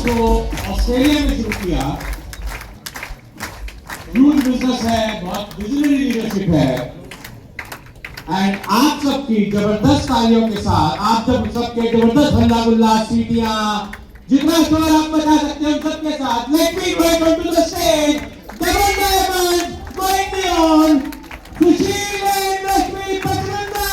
जो ऑस्ट्रेलिया में शुरू किया, ह्यूज बिजनेस है, बहुत विजनरी लीडरशिप है। एंड आप सबकी जबरदस्त तालियों के साथ, आप जब सबके जबरदस्त हल्ला गुल्ला, सीटियां, जितना शोर आप बजा सकते हैं उन सबके साथ, let me welcome to the stage double diamond going beyond Sushil and Lakshmi Pachnanda.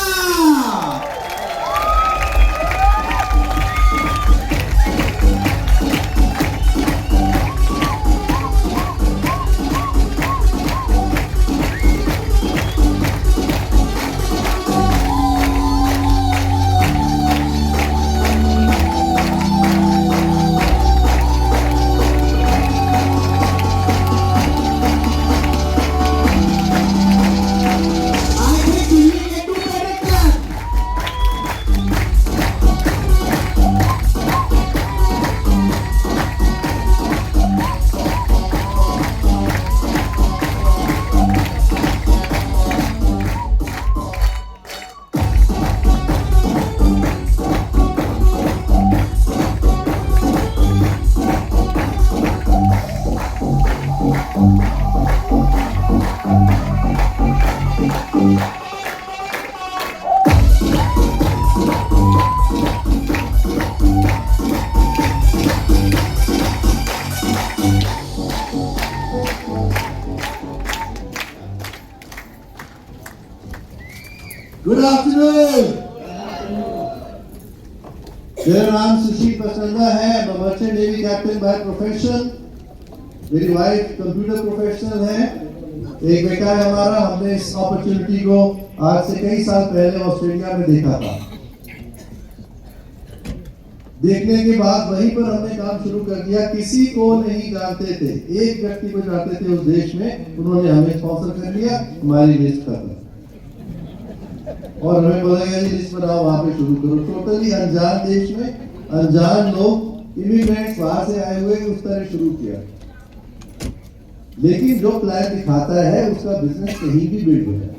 Good afternoon. मेरा नाम सुशील पचनंदा है। मैं merchant navy captain by profession. मेरी वाइफ कंप्यूटर प्रोफेशनल है। एक बेटा है हमारा। हमने इस अपॉर्चुनिटी को आज से कई साल पहले ऑस्ट्रेलिया में देखा था। देखने के बाद वहीं पर हमने काम शुरू कर दिया। किसी को नहीं जानते थे, एक व्यक्ति को जानते थे उस देश में। उन्होंने हमें स्पॉन्सर कर लिया, हमारी लिस्ट खत्म और हमें बोला गया लिस्ट बनाओ, वहां पे शुरू करो। टोटली अनजान देश में अनजान लोग, इमिग्रेंट्स बाहर से आए हुए, उस तरह शुरू किया। लेकिन जो प्लान दिखाता है उसका बिजनेस कहीं भी बिल्ड हो जाए,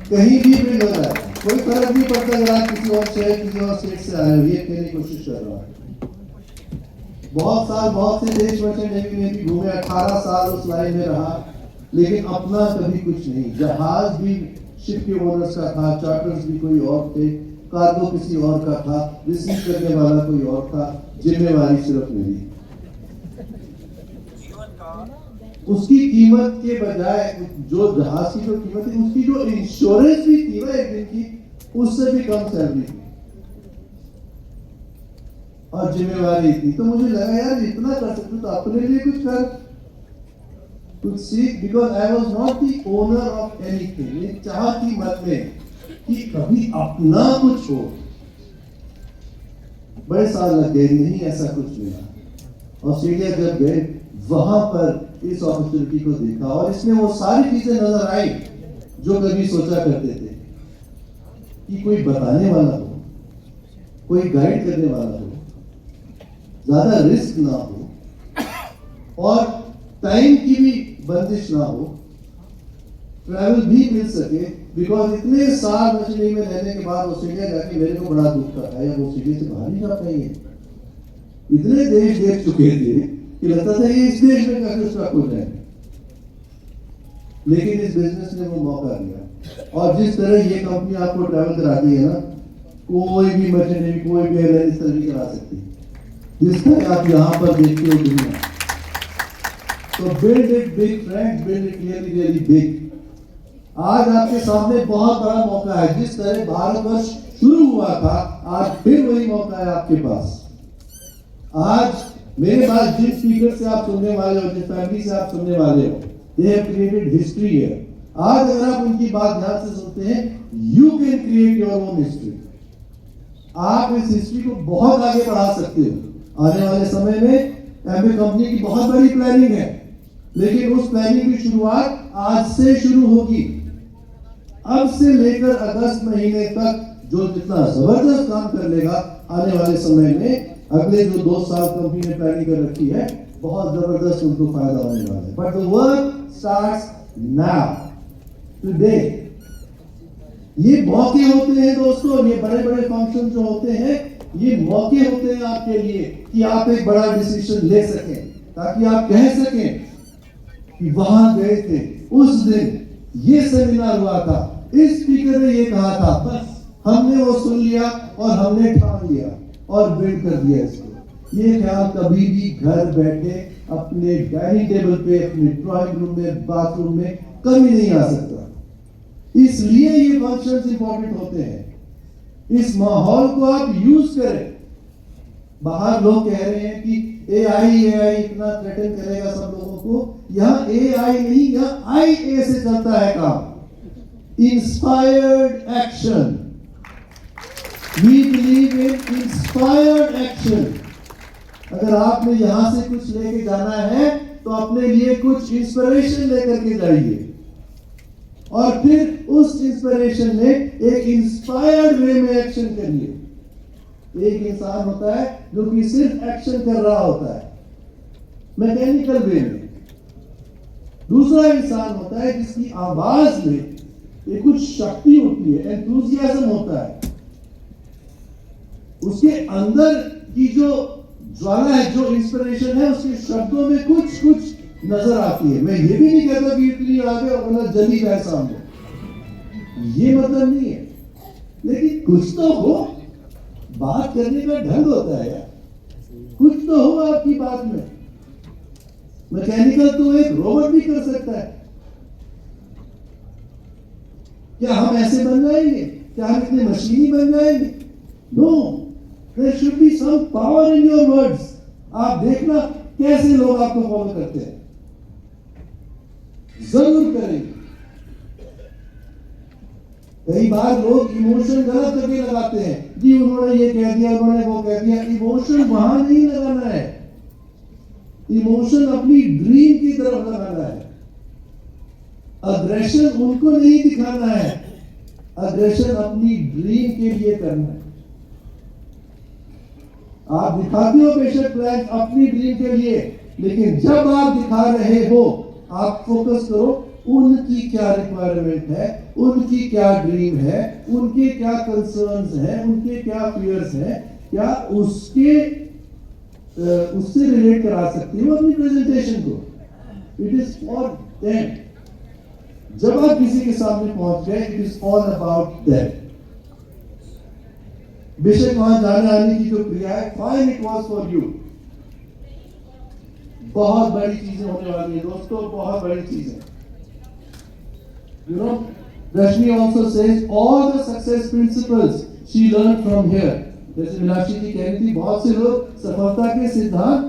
कहीं भी बिल्ड हो जाए, कोई फर्क नहीं पड़ता। अगर आप किसी और शहर, किसी और स्टेट से आए हो, ये कहने की कोशिश कर रहा है। बहुत साल बहुत से देश मर्चेंट नेवी में भी घूमे, 18 साल उस लाइन में रहा, लेकिन अपना कभी कुछ नहीं। जहाज भी शिप के ओनर्स का था, चार्टर्स भी कोई और थे, कार्गो किसी और का था, रिसीव करने वाला कोई और था, जिम्मेवारी सिर्फ मेरी। उसकी कीमत के बजाय जो जहाज की जो कीमत थी, उसकी जो इंश्योरेंस भी थी ना एक दिन की, उससे भी कम सैलरी थी और जिम्मेवारी थी। तो मुझे लगा यार इतना कर सकते तो अपने लिए कुछ कर, कुछ सीख। Because I was not the owner of anything. ये चाह थी मन में कि कभी अपना कुछ हो। बड़े साल लग गए, नहीं ऐसा कुछ मिला। ऑस्ट्रेलिया जब गए, वहां पर इस अपॉर्चुनिटी को देखा और इसमें वो सारी चीजें नजर आई जो कभी सोचा करते थे कि कोई बताने वाला हो, कोई गाइड करने वाला हो, ज्यादा रिस्क ना हो और टाइम की भी बंदिश ना हो, ट्रैवल भी मिल सके। बिकॉज इतने साल मछली में रहने के बाद ऑस्ट्रेलिया जाके मेरे को बड़ा दुख था, यार वो ऑस्ट्रेलिया से बाहर नहीं जा पाएंगे। इतने देश देख चुके थे कि लगता था ये इस देश में कैसे उसका कुछ है। लेकिन इस बिजनेस ने वो मौका दिया और जिस तरह ये कंपनी आपको ट्रैवल कराती है ना, कोई भी मर्चेंट नेवी, कोई भी एयरलाइन इस तरह नहीं करा सकती जिस तरह आप यहाँ पर देखते हो दुनिया। तो build it big friends, build it really really big. आज आपके सामने बहुत बड़ा मौका है। जिस तरह भारतवर्ष शुरू हुआ था, आज फिर वही मौका है आपके पास। आज मेरे पास जिन स्पीकर से आप सुनने वाले हो, जिस फैमिली से आप सुनने वाले हो, they have created history here. आज अगर आप उनकी बात ध्यान से सुनते हैं, you can create your own history. आप इस हिस्ट्री को बहुत आगे बढ़ा सकते हो। आने वाले समय में एमबे कंपनी की बहुत बड़ी प्लानिंग है, लेकिन उस प्लानिंग की शुरुआत आज से शुरू होगी। अब से लेकर अगस्त महीने तक जो जितना जबरदस्त काम कर लेगा, आने वाले समय में अगले जो 2 साल कंपनी ने प्लानिंग कर रखी है, बहुत जबरदस्त उनको फायदा होने वाला है। But the work starts now, today. ये मौके होते हैं दोस्तों, ये बड़े बड़े फंक्शन जो होते हैं, ये मौके होते हैं आपके लिए कि आप एक बड़ा डिसीजन ले सकें, ताकि आप कह सकें कि वहां गए थे उस दिन, ये सेमिनार हुआ था, इस स्पीकर ने ये कहा था, बस हमने वो सुन लिया और हमने ठान लिया और बिल्ड कर दिया इसको। ये ख्याल कभी भी घर बैठे अपने डाइनिंग टेबल पे, अपने ड्राइंग रूम में, बाथरूम में कभी नहीं आ सकता। इसलिए ये फंक्शंस इंपॉर्टेंट होते हैं। इस माहौल को आप यूज करें। बाहर लोग कह रहे हैं कि एआई इतना थ्रेटन करेगा सब लोगों को। यहाँ एआई नहीं, यहाँ IA से चलता है काम। Inspired action. We believe in inspired action. अगर आपने यहां से कुछ लेके जाना है तो अपने लिए कुछ इंस्पिरेशन लेकर के जाइए और फिर उस इंस्पिरेशन में एक इंस्पायर्ड वे में एक्शन करिए। एक इंसान होता है जो कि सिर्फ एक्शन कर रहा होता है मैकेनिकल वे में। दूसरा इंसान होता है जिसकी आवाज में एक कुछ शक्ति होती है, एंथुसियाज्म होता है, उसके अंदर की जो ज्वाला है, जो इंस्पिरेशन है, उसके शब्दों में कुछ नजर आती है। मैं ये भी नहीं कहता कि इतनी आगे और जली जाए सामने, ये मतलब नहीं है, लेकिन कुछ तो हो। बात करने का ढंग होता है यार, कुछ तो हो आपकी बात में। मैकेनिकल तो एक रोबोट भी कर सकता है। क्या हम ऐसे बन जाएंगे? क्या हम इतने मशीनी बन जाएंगे? No, there should be some power in your words. आप देखना कैसे लोग आपको फॉलो करते हैं, जरूर करेंगे। कई बार लोग इमोशन गलत जगह लगाते हैं जी, उन्होंने ये कह दिया, उन्होंने वो कह दिया। इमोशन वहां नहीं लगाना है, इमोशन अपनी ड्रीम की तरफ लगाना है। अग्रेशन उनको नहीं दिखाना है, अग्रेशन अपनी ड्रीम के लिए करना है। आप दिखाते हो बेशक प्लान अपनी ड्रीम के लिए, लेकिन जब आप दिखा रहे हो, आप फोकस करो उनकी क्या रिक्वायरमेंट है, उनकी क्या ड्रीम है, उनके क्या कंसर्न्स हैं, उनके क्या फियर्स हैं, क्या उससे रिलेट करा सकती हो अपनी प्रेजेंटेशन को। It is for them. जब आप किसी के सामने पहुंच गए, it is all about that. बेशक वहां जाने आने की जो क्रिया है, fine, it was for you. बहुत बड़ी चीजें होने वाली है दोस्तों, बहुत बड़ी चीजें। You know, Rashmi also says all the success principles she learned from here. जैसे मीनाक्षी जी कह रही थी, बहुत से लोग सफलता के सिद्धांत